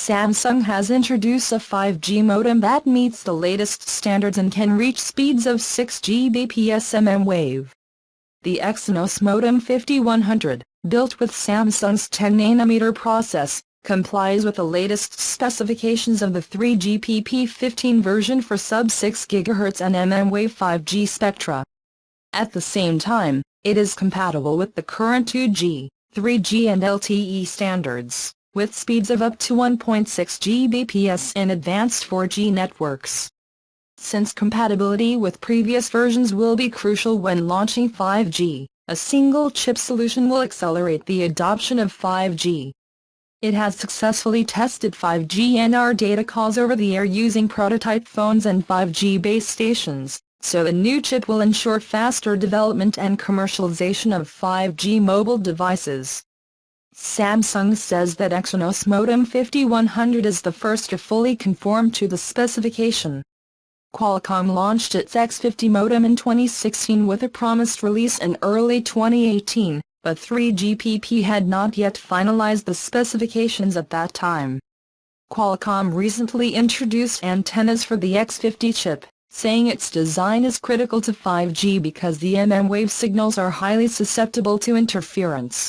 Samsung has introduced a 5G modem that meets the latest standards and can reach speeds of 6 Gbps mmWave. The Exynos Modem 5100, built with Samsung's 10nm process, complies with the latest specifications of the 3GPP15 version for sub-6 GHz and mmWave 5G spectra. At the same time, it is compatible with the current 2G, 3G and LTE standards, with speeds of up to 1.6 Gbps in advanced 4G networks. Since compatibility with previous versions will be crucial when launching 5G, a single-chip solution will accelerate the adoption of 5G. It has successfully tested 5G NR data calls over the air using prototype phones and 5G base stations, so the new chip will ensure faster development and commercialization of 5G mobile devices. Samsung says that Exynos Modem 5100 is the first to fully conform to the specification. Qualcomm launched its X50 modem in 2016 with a promised release in early 2018, but 3GPP had not yet finalized the specifications at that time. Qualcomm recently introduced antennas for the X50 chip, saying its design is critical to 5G because the mmWave signals are highly susceptible to interference.